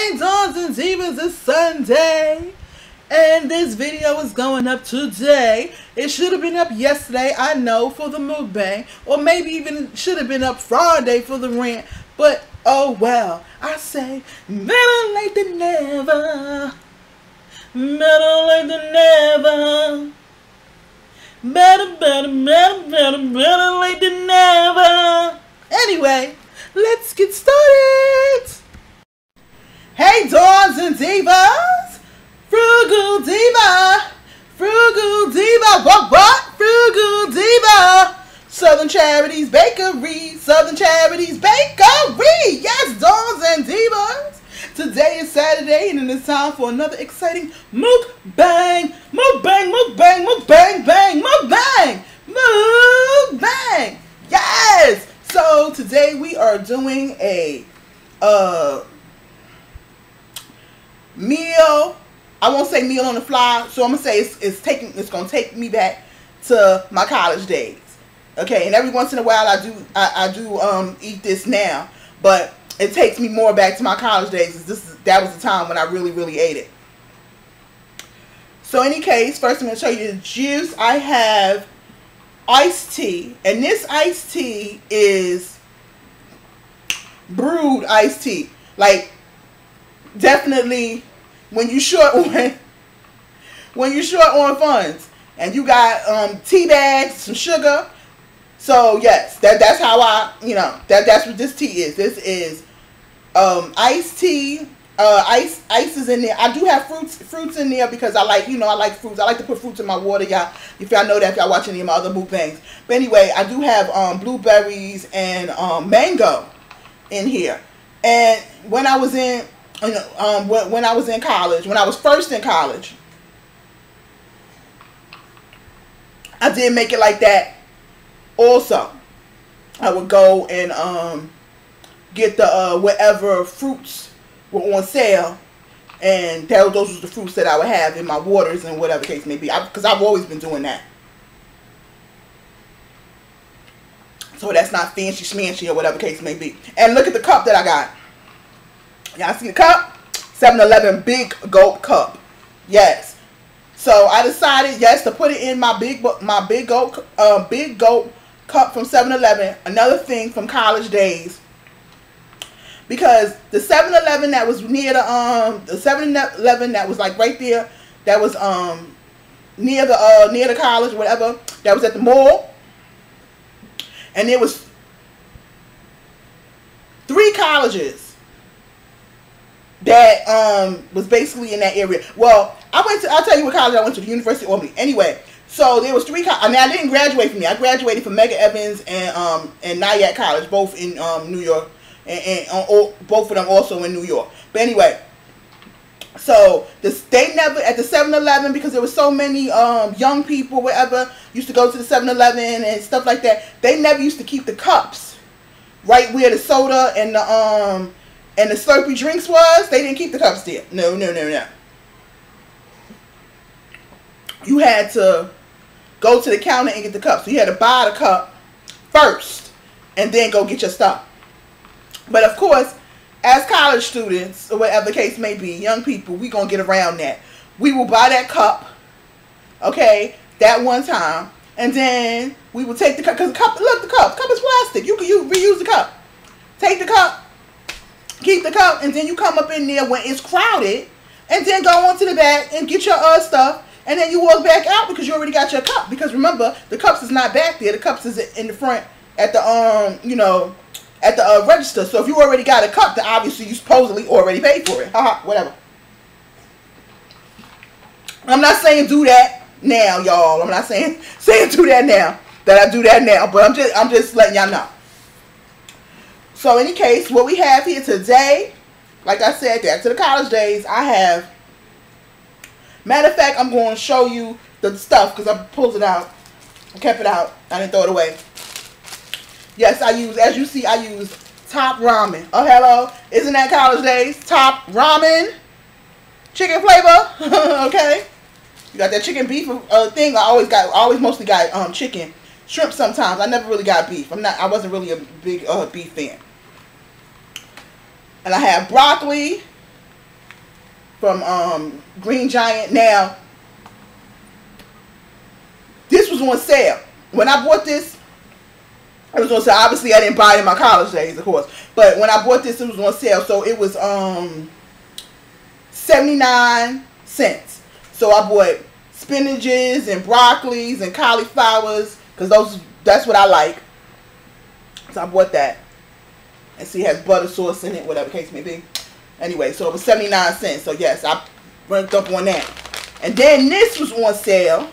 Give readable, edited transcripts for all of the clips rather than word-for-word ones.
Hey Dons and Divas, it's Sunday, and this video is going up today. It should have been up yesterday, I know, for the mukbang, or maybe even should have been up Friday for the rant, but oh well. I say, better late than never, better late than never, better late than never. Anyway, let's get started. Hey Dons and Divas, Frugal Diva, Frugal Diva, what? Frugal Diva, Southern Charities Bakery, Southern Charities Bakery, yes Dons and Divas. Today is Saturday and it is time for another exciting mukbang, mukbang, yes. So today we are doing a meal. I won't say meal on the fly, so I'm gonna say it's gonna take me back to my college days. Okay, and every once in a while I do eat this now, but it takes me more back to my college days. That was the time when I really ate it. So in any case, first I'm gonna show you the juice. I have iced tea, and this iced tea is brewed iced tea. Like, definitely when you short on funds and you got tea bags, some sugar. So yes, that's how that's what this tea is. This is iced tea. Ice is in there. I do have fruits in there because I like fruits. I like to put fruits in my water, y'all. If y'all know that, if y'all watch any of my other mukbangs. But anyway, I do have blueberries and mango in here. And when I was in when I was in college, when I was first in college, I did make it like that also. I would go and get the whatever fruits were on sale, and those was the fruits that I would have in my waters and whatever case may be, because I've always been doing that. So that's not fancy schmancy or whatever case may be. And look at the cup that I got. Y'all see the cup? 7-Eleven big gulp cup. Yes. So I decided, yes, to put it in my big gulp cup from 7-Eleven. Another thing from college days, because the 7-Eleven that was near the 7-Eleven that was like right there, that was near the college, whatever, that was at the mall, and there was 3 colleges that was basically in that area. Well, I'll tell you what college I went to, the University of Albany. Anyway, so there was 3 colleges. I mean, I didn't graduate from there. I graduated from Medgar Evers and Nyack College, both in New York, and both of them also in New York. But anyway, so they never, at the 7-Eleven, because there was so many young people, whatever, used to go to the 7-Eleven and stuff like that, they never used to keep the cups right where the soda and the Slurpee drinks was. They didn't keep the cups there. No. You had to go to the counter and get the cup. So you had to buy the cup first and then go get your stuff. But of course, as college students, or whatever the case may be, young people, we gonna get around that. We will buy that cup, that one time, and then we will take the cup, because the cup is plastic. You reuse the cup. Take the cup, keep the cup, and then you come up in there when it's crowded, and then go on to the back and get your stuff, and then you walk back out because you already got your cup. Because remember, the cups is not back there. The cups is in the front at the at the register. So if you already got a cup, then obviously you supposedly already paid for it. Whatever. I'm not saying do that now, y'all. I'm not saying do that now. That I do that now, but I'm just letting y'all know. So in any case, what we have here today, like I said, back to the college days, I have, matter of fact, I'm going to show you the stuff because I pulled it out. I kept it out. I didn't throw it away. Yes, as you see, I use Top Ramen. Oh, hello. Isn't that college days? Top Ramen. Chicken flavor. Okay. You got that chicken beef thing. I always mostly got chicken. Shrimp sometimes. I never really got beef. I wasn't really a big beef fan. And I have broccoli, from Green Giant. Now, this was on sale. When I bought this, it was on sale. Obviously, I didn't buy it in my college days, of course. But when I bought this, it was on sale. So it was 79 cents. So I bought spinaches and broccolis and cauliflowers, because that's what I like. So I bought that. And see, it has butter sauce in it, whatever the case may be. Anyway, so it was 79 cents. So yes, I ranked up on that. And then this was on sale.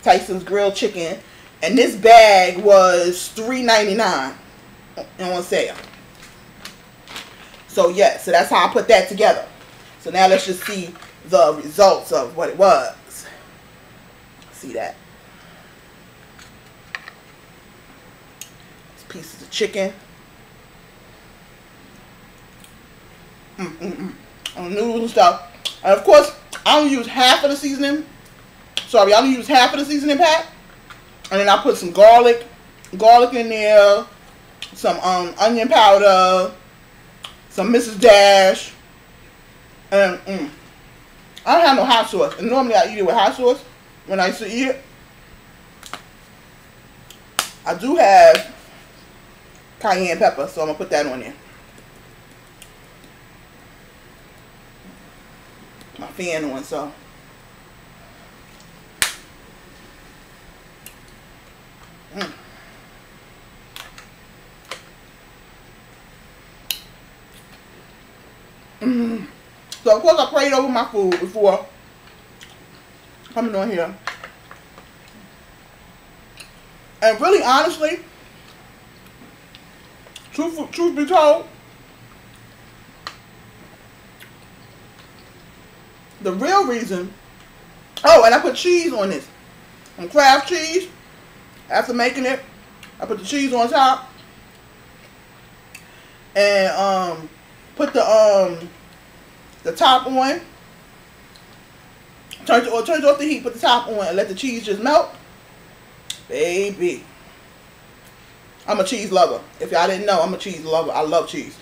Tyson's grilled chicken. And this bag was $3.99 on sale. So yes, so that's how I put that together. So now let's just see the results of what it was. See that? These pieces of chicken. On noodles and stuff. And of course, I only use half of the seasoning. Sorry, I only use half of the seasoning pack. And then I put some garlic in there, some onion powder, some Mrs. Dash, and I don't have no hot sauce. And normally I eat it with hot sauce when I used to eat it. I do have cayenne pepper, so I'm gonna put that on there. My fan on, so. So of course I prayed over my food before coming on here. And really honestly, truth be told, the real reason, oh, and I put cheese on this. On Kraft cheese. After making it, I put the cheese on top. And put the top on. Turns off the heat, put the top on, and let the cheese just melt. Baby. I'm a cheese lover. If y'all didn't know, I'm a cheese lover. I love cheese.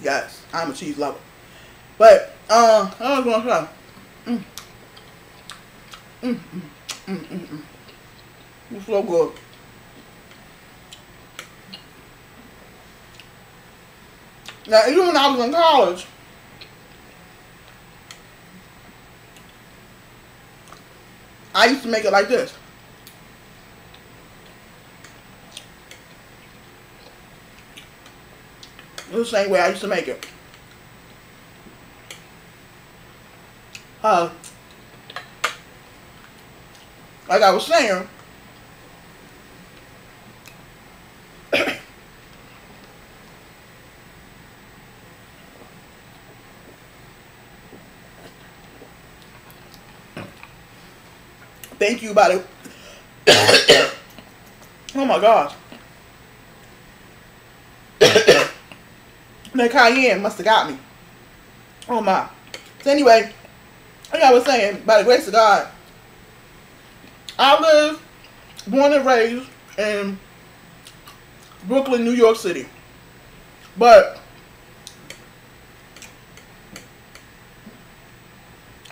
Yes, I'm a cheese lover. But, I was going to say, it's so good. Now, even when I was in college, I used to make it like this. It's the same way I used to make it. Like I was saying, thank you about it. Oh my gosh. That cayenne must have got me. Oh my. So anyway, like I was saying, by the grace of God, I live, born and raised in Brooklyn, New York City. But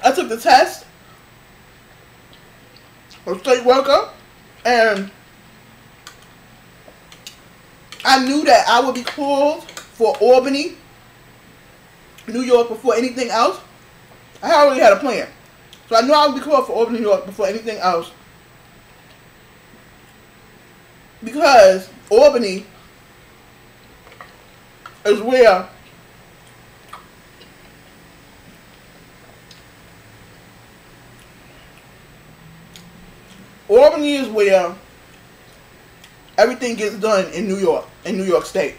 I took the test for state worker, and I knew that I would be called for Albany, New York before anything else. I already had a plan. So I knew I would be called for Albany, New York before anything else. Because Albany is where everything gets done in New York State.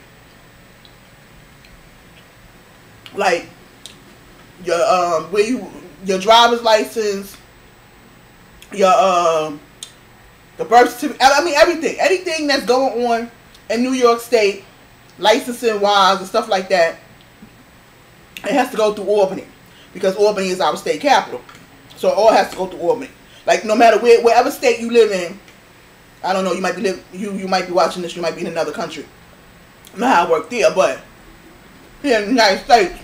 Like your driver's license, your the birth certificate, I mean everything. Anything that's going on in New York State, licensing wise and stuff like that, it has to go through Albany. Because Albany is our state capital. So it all has to go through Albany. Like no matter wherever state you live in, I don't know, you might be you might be watching this, you might be in another country. I don't know how it worked there, but here in the United States,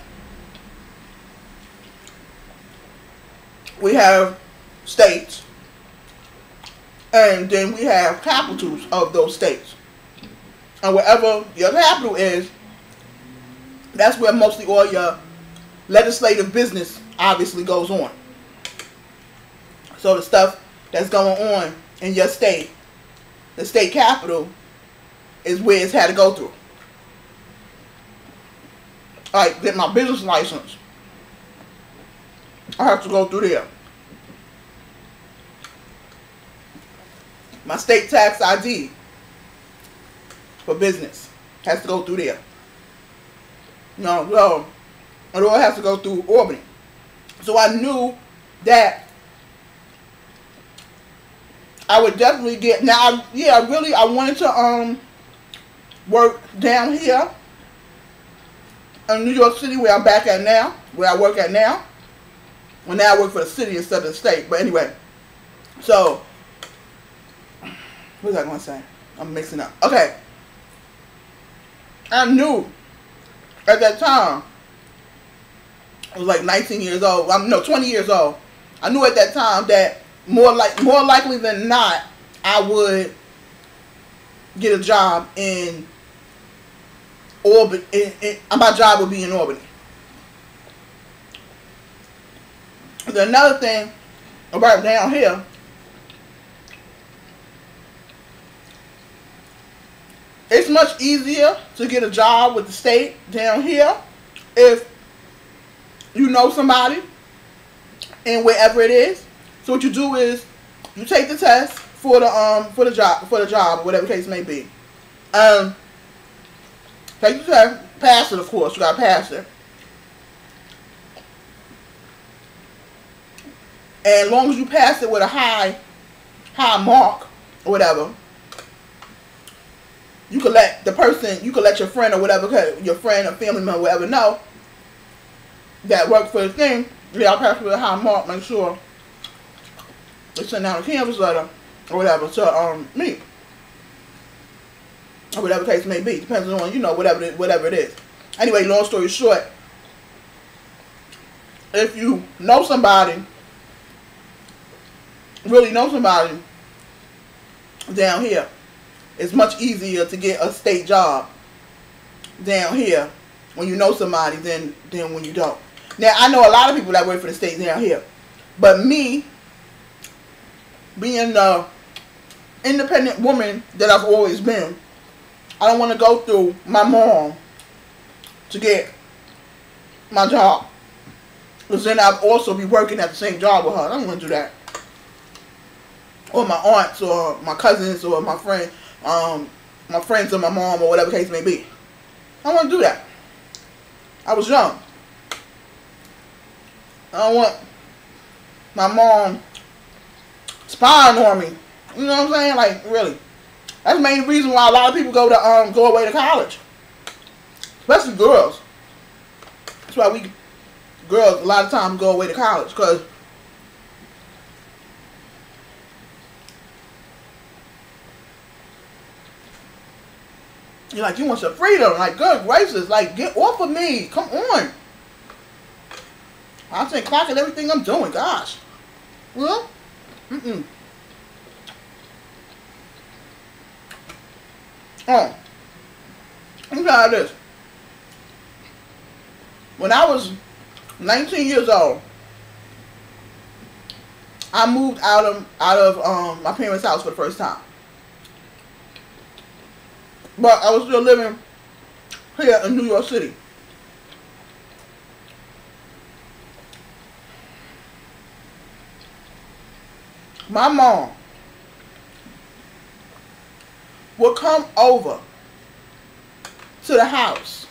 we have states, and then we have capitals of those states. And wherever your capital is, that's where mostly all your legislative business obviously goes on. So the stuff that's going on in your state, the state capital, is where it's had to go through. Like, get my business license, I have to go through there. My state tax ID for business has to go through there. No, it all has to go through Albany. So I knew that I would definitely get. Now, I wanted to work down here in New York City, where I'm back at now, where I work at now. Well, now I work for the city instead of the state. But anyway, so what was I going to say? I'm mixing up. Okay. I knew at that time, I was like 19 years old. 20 years old. I knew at that time that more likely than not, I would get a job in Albany. My job would be in Albany. Then another thing about down here, it's much easier to get a job with the state down here if you know somebody and wherever it is. So what you do is you take the test for the job or whatever the case may be. Take the test, pass it, of course. You gotta pass it. And as long as you pass it with a high mark or whatever, you can let your friend or whatever, your friend or family member, whatever, know that work for the thing. Yeah, I'll pass it with a high mark. Make sure they send out a canvas letter or whatever to me, or whatever the case may be. Depends on whatever it is. Anyway, long story short, if you know somebody, really know somebody down here, it's much easier to get a state job down here when you know somebody than when you don't. Now, I know a lot of people that work for the state down here, but me, being the independent woman that I've always been, I don't want to go through my mom to get my job, because then I'll also be working at the same job with her. I don't want to do that. Or my aunts, or my cousins, or my friends of my mom, or whatever the case may be. I don't want to do that. I was young. I don't want my mom spying on me. You know what I'm saying? Like, really. That's the main reason why a lot of people go away to college. Especially girls. That's why girls a lot of times go away to college, because you're like, you want some freedom. Like, good gracious. Like, get off of me. Come on. I'm saying clock at everything I'm doing. Gosh. Well, Oh. Let me tell you this. When I was 19 years old, I moved out of my parents' house for the first time. But I was still living here in New York City. My mom would come over to the house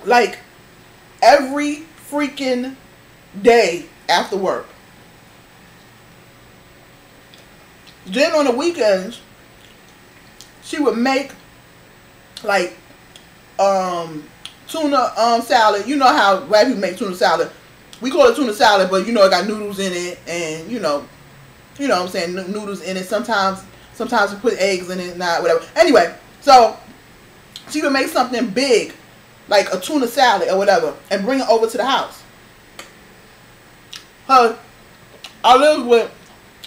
like every freaking day after work. Then on the weekends, she would make like tuna salad. You know how white people make tuna salad. We call it tuna salad, but you know it got noodles in it, and you know what I'm saying, noodles in it. Sometimes Sometimes we put eggs in it, not whatever. Anyway, so she would make something big, like a tuna salad or whatever, and bring it over to the house. I lived with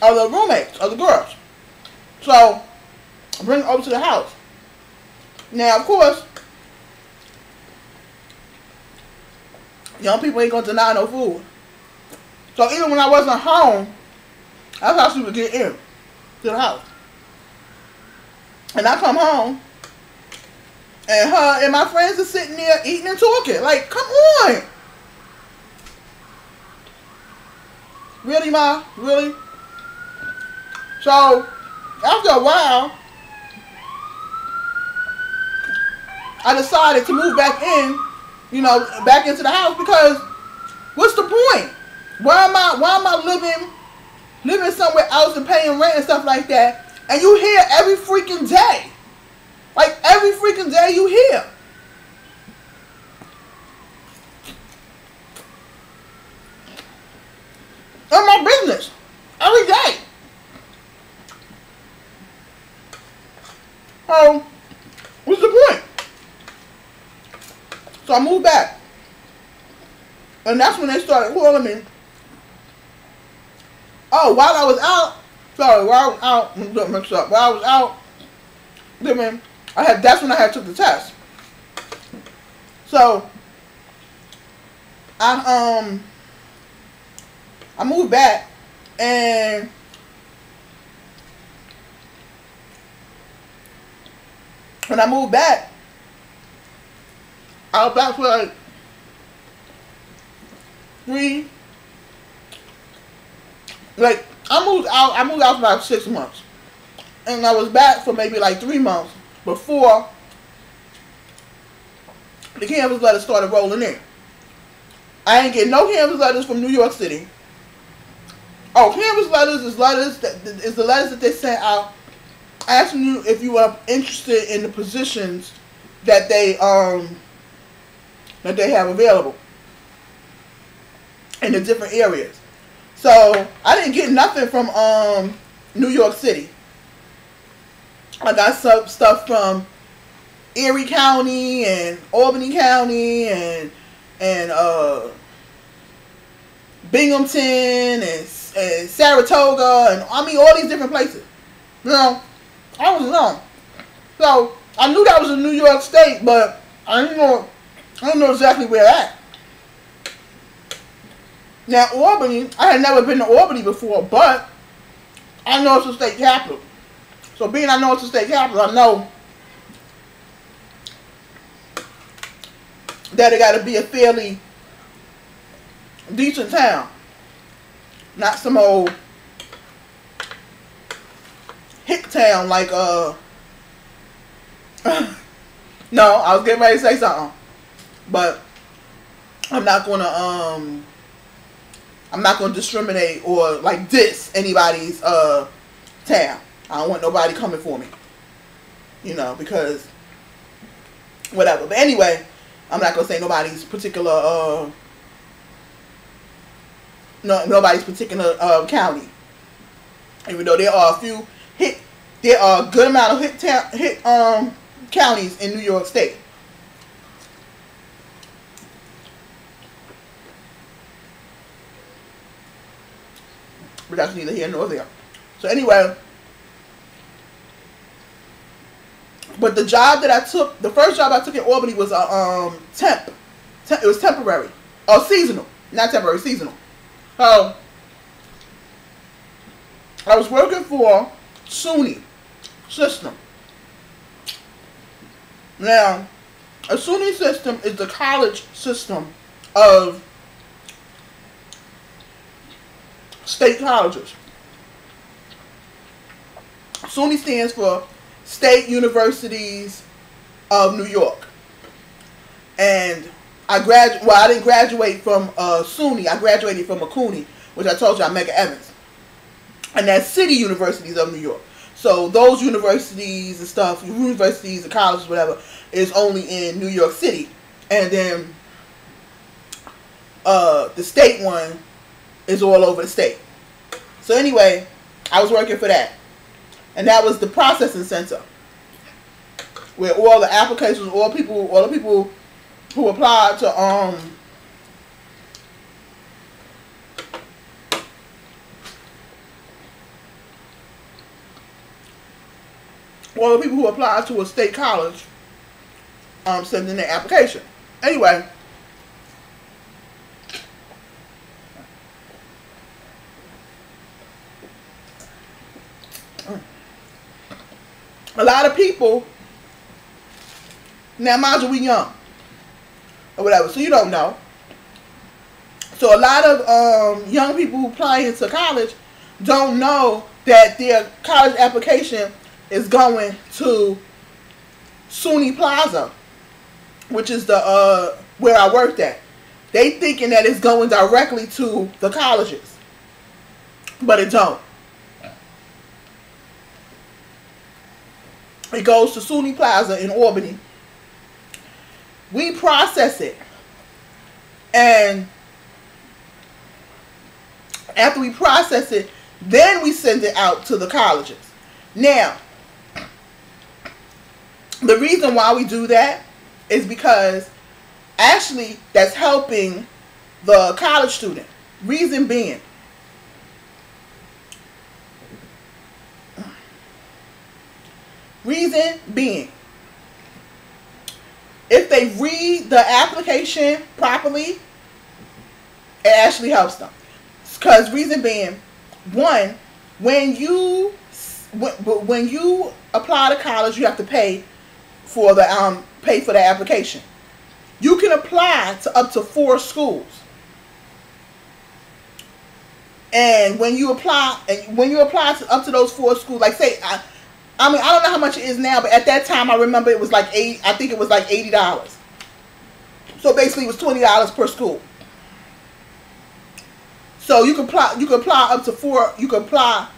other roommates, other girls. So, bring it over to the house. Now, of course, young people ain't gonna deny no food. So even when I wasn't home, that's how she would get in to the house. And I come home, and her and my friends are sitting there eating and talking. Like, come on. Really, Ma? Really? So, after a while, I decided to move back in, you know, back into the house, because what's the point? Why am I living somewhere else and paying rent and stuff like that? And you hear every freaking day. Like, every freaking day you hear. In my business. Every day. What's the point? So I moved back. And that's when they started calling me. Oh, while I was out, don't mix up. While I was out living, that's when I had took the test. So I moved back, and when I moved back, I was back for like I moved out for about 6 months. And I was back for maybe like 3 months before the canvas letters started rolling in. I ain't getting no canvas letters from New York City. Oh, canvas letters is the letters that they sent out asking you if you are interested in the positions that they have available in the different areas. So I didn't get nothing from New York City. I got some stuff from Erie County and Albany County and Binghamton and Saratoga, and I mean all these different places. You know, I was alone. So I knew that was in New York State, but I didn't know exactly where at. Now Albany, I had never been to Albany before, but I know it's the state capital. So being I know it's the state capital, I know that it got to be a fairly decent town. Not some old hick town like, no, I was getting ready to say something. But I'm not going to discriminate or like diss anybody's town. I don't want nobody coming for me. You know, because whatever. But anyway, I'm not going to say nobody's particular county. Even though there are a good amount of hit counties in New York State. But that's neither here nor there. So anyway, but the job that I took, the first job I took in Albany was a it was temporary. Or seasonal. Not temporary, seasonal. So I was working for SUNY system. Now, a SUNY system is the college system of state colleges. SUNY stands for State Universities of New York. And I didn't graduate from SUNY. I graduated from McCooney, which I told you I'm Mega Evans. And that's City Universities of New York. So those universities and stuff, universities and colleges, whatever, is only in New York City. And then the state one is all over the state. So anyway, I was working for that. and that was the processing center, where all the applications, all the people who applied to all the people who applied to a state college sent in their application. Anyway, a lot of people, now mind you, we young or whatever, so you don't know. So a lot of young people who apply into college don't know that their college application is going to SUNY Plaza, which is the where I worked at. They thinking that it's going directly to the colleges, but it don't. It goes to SUNY Plaza in Albany. We process it, and after we process it, then we send it out to the colleges. Now, the reason why we do that is because actually that's helping the college student. Reason being, if they read the application properly, it actually helps them. Because reason being, one, when you apply to college, you have to pay for the application. You can apply to up to 4 schools, and when you apply to up to those 4 schools, like say, I mean, I don't know how much it is now, but at that time I remember it was like I think it was like $80. So basically, it was $20 per school. So you can apply up to 4. You can apply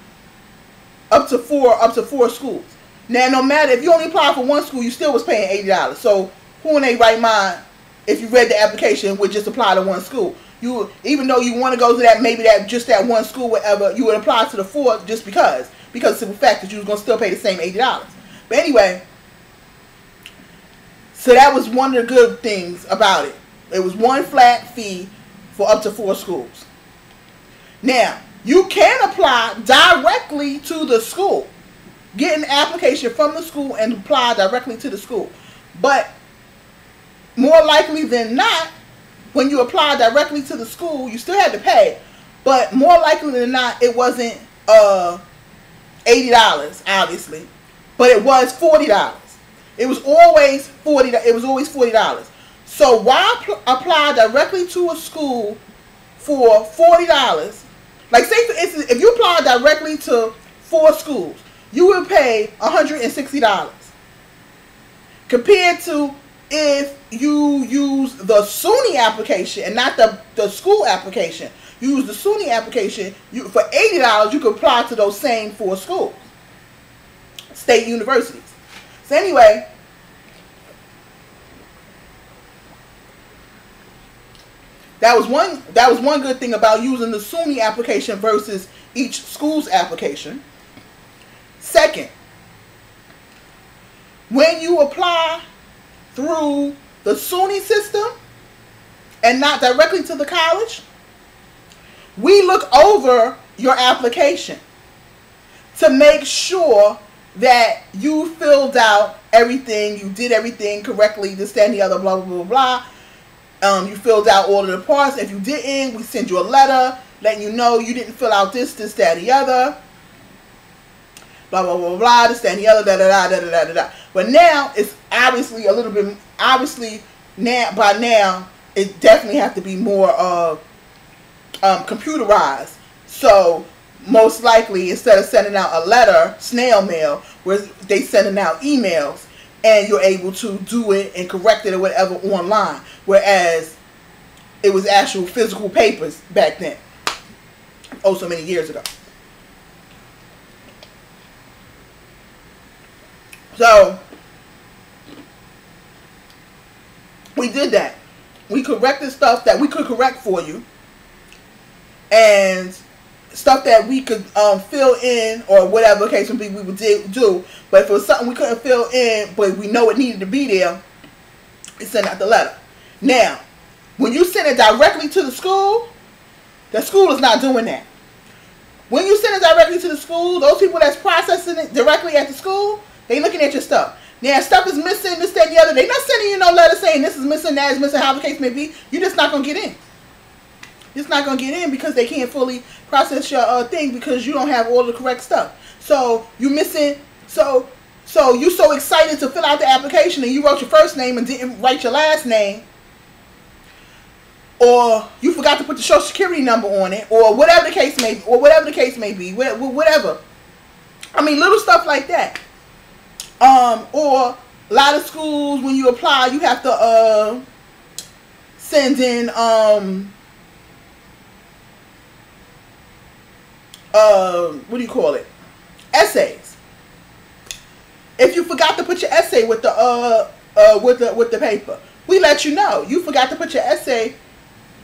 up to 4 schools. Now, no matter if you only apply for 1 school, you still was paying $80. So who in their right mind, if you read the application, would just apply to 1 school? You, even though you want to go to that, maybe that 1 school, whatever, you would apply to the 4 just because of the fact that you was gonna still pay the same $80. But anyway, so that was one of the good things about it. It was 1 flat fee for up to 4 schools. Now, you can apply directly to the school. Get an application from the school and apply directly to the school. But more likely than not, when you apply directly to the school, you still had to pay. But more likely than not, it wasn't $80, obviously. But it was $40. It was always $40. So why apply directly to a school for $40? Like, say for instance, if you apply directly to 4 schools, you would pay $160. Compared to if you use the SUNY application and not the school application. You use the SUNY application, for $80 you could apply to those same 4 schools. State universities. So anyway, that was one good thing about using the SUNY application versus each school's application. Second, when you apply through the SUNY system and not directly to the college, we look over your application to make sure that you filled out everything, you did everything correctly, this, that, and the other, blah, blah, blah, blah. You filled out all of the parts. If you didn't, we send you a letter letting you know you didn't fill out this, that, and the other. Blah, blah, blah, blah, this, that, and the other, da, da, da, da, da, da, da. But now, it's obviously a little bit, by now, it definitely has to be more computerized. So, most likely, instead of sending out a letter, snail mail, where they sending out emails, and you're able to do it and correct it or whatever online. Whereas, it was actual physical papers back then. Oh, so many years ago. So, we did that. We corrected stuff that we could correct for you. And stuff that we could fill in, or whatever the case would be, we would do. But if it was something we couldn't fill in, but we know it needed to be there, we send out the letter. Now, when you send it directly to the school is not doing that. When you send it directly to the school, those people that's processing it directly at the school, they looking at your stuff. Now, if stuff is missing, this, that, and the other, they not sending you no letter saying this is missing, that is missing, how the case may be. You're just not going to get in. You're just not going to get in because they can't fully process your thing because you don't have all the correct stuff. So, you missing, so you so excited to fill out the application and you wrote your first name and didn't write your last name. Or you forgot to put the social security number on it, or whatever the case may be, whatever. I mean, little stuff like that. Or a lot of schools, when you apply, you have to send in what do you call it? Essays. If you forgot to put your essay with the paper, we let you know you forgot to put your essay.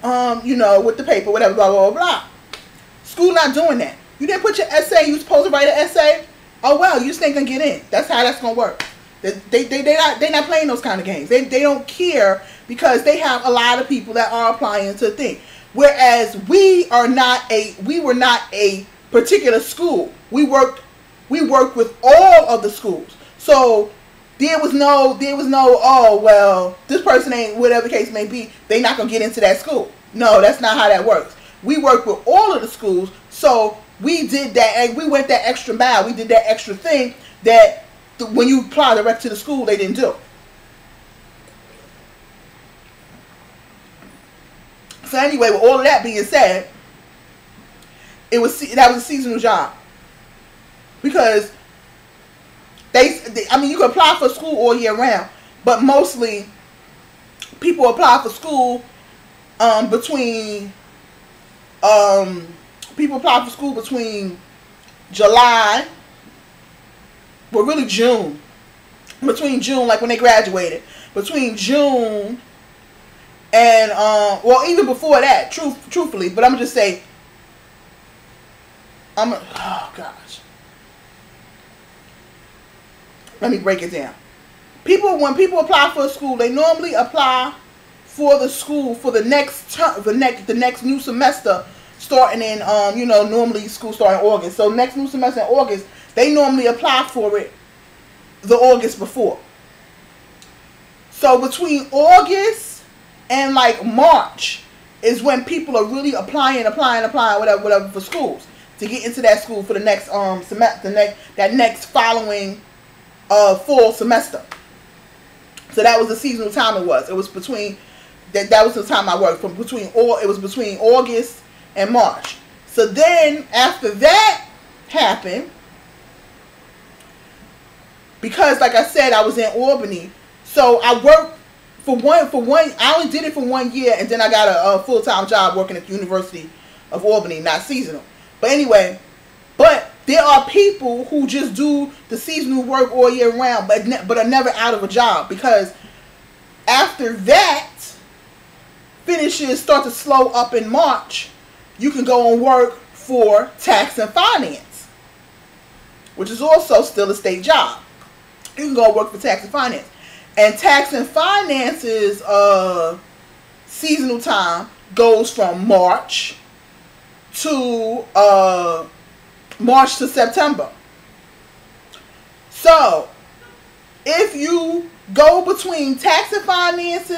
With the paper, whatever, blah, blah, blah, blah. School not doing that. You didn't put your essay, you was supposed to write an essay. Oh, well, you just ain't gonna get in. That's how that's gonna work. They not playing those kind of games. They don't care because they have a lot of people that are applying to the thing. Whereas we were not a particular school. We worked with all of the schools. So there was no, oh, well, this person ain't, whatever the case may be, they not going to get into that school. No, that's not how that works. We work with all of the schools, so we did that, and we went that extra mile. We did that extra thing that when you apply direct to the school, they didn't do. So anyway, with all of that being said, that was a seasonal job. Because I mean, you can apply for school all year round, but mostly people apply for school between July, well, really June, between June, like when they graduated, between June and well, even before that, truthfully, but I'm gonna just say, oh gosh. Let me break it down. When people apply for a school, they normally apply for the school for the next term, the next new semester starting in normally school starting in August. So next new semester in August, they normally apply for it the August before. So between August and like March is when people are really applying, whatever for schools to get into that school for the next semester, that next following fall semester. So that was the seasonal time it was. It was between that was the time I worked it was between August and March. So then after that happened, because like I said, I was in Albany, so I worked for one I only did it for 1 year, and then I got a full-time job working at the University of Albany, not seasonal. But anyway, there are people who just do the seasonal work all year round, but are never out of a job, because after that, finishes start to slow up in March. You can go and work for tax and finance, which is also still a state job. You can go work for tax and finance. And tax and finance's seasonal time goes from March to September. So if you go between tax and finance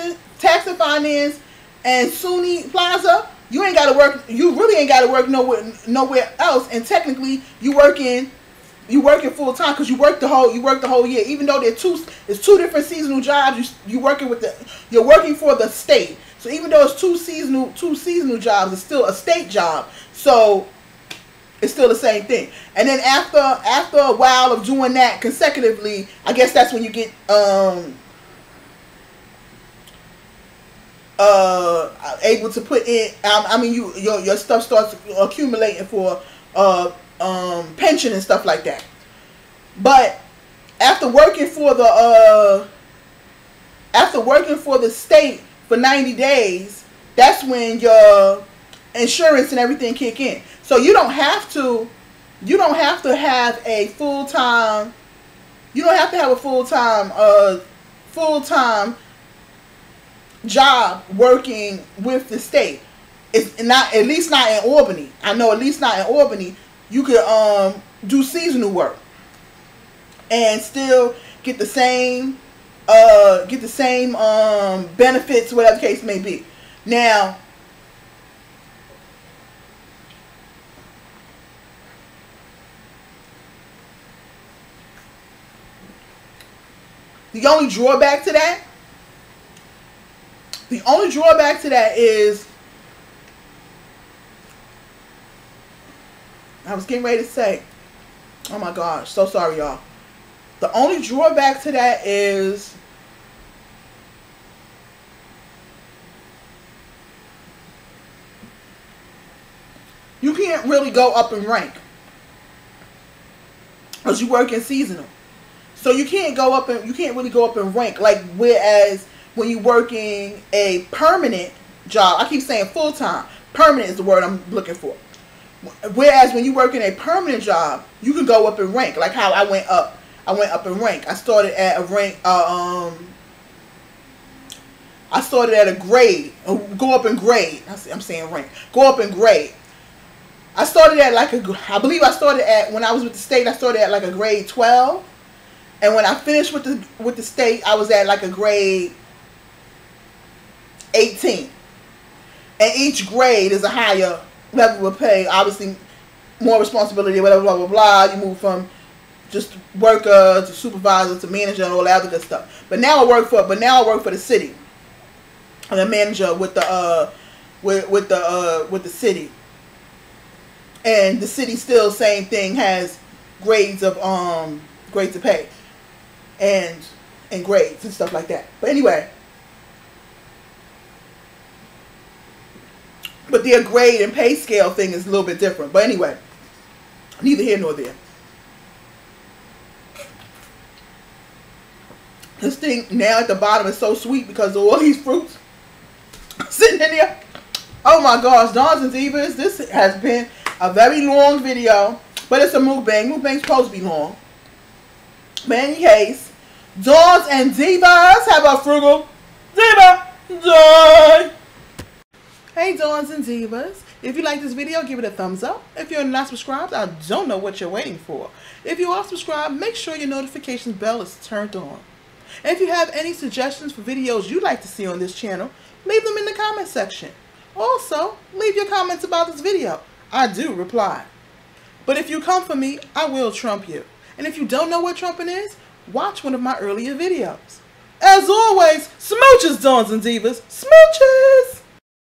and SUNY Plaza, you ain't gotta work. You really ain't gotta work nowhere else. And technically, you working full time because you work the whole year. Even though it's two different seasonal jobs, you're working for the state. So even though it's two seasonal jobs, it's still a state job. So it's still the same thing. And then after a while of doing that consecutively, I guess that's when you get able to put in. Your stuff starts accumulating for pension and stuff like that. But after working for the state for 90 days, that's when your insurance and everything kick in. So you don't have to have a full-time, full-time job working with the state. It's not, at least not in Albany. I know at least not in Albany. You could do seasonal work and still get the same benefits, whatever the case may be. Now, the only drawback to that is, I was getting ready to say, oh my gosh, so sorry y'all. The only drawback to that is you can't really go up in rank because you work in seasonal. So you can't really go up in rank, like whereas when you're working a permanent job, I keep saying full-time, permanent is the word I'm looking for. Whereas when you work in a permanent job, you can go up in rank, like how I went up in rank. I started at a rank, I started at a grade, go up in grade. I'm saying rank, go up in grade. I started at like I believe I started at, when I was with the state, I started at like a grade 12. And when I finished with the state, I was at like a grade 18. And each grade is a higher level of pay. Obviously, more responsibility, whatever, blah, blah, blah. You move from just worker to supervisor to manager and all that other good stuff. But now I work for the city. I'm a manager with the the city. And the city still, same thing, has grades of pay. And grades and stuff like that. But anyway, but their grade and pay scale thing is a little bit different. But anyway, neither here nor there. This thing now at the bottom is so sweet because of all these fruits sitting in there. Oh my gosh, Dons and Divas, this has been a very long video, but it's a mukbang. Mukbang's supposed to be long. But in any case, Dons and Divas, how about Frugal? Diva! Die! Hey Dons and Divas, if you like this video, give it a thumbs up. If you're not subscribed, I don't know what you're waiting for. If you are subscribed, make sure your notifications bell is turned on. And if you have any suggestions for videos you'd like to see on this channel, leave them in the comment section. Also, leave your comments about this video. I do reply. But if you come for me, I will trump you. And if you don't know what trumping is, watch one of my earlier videos. As always, smooches, Dons and Divas. Smooches!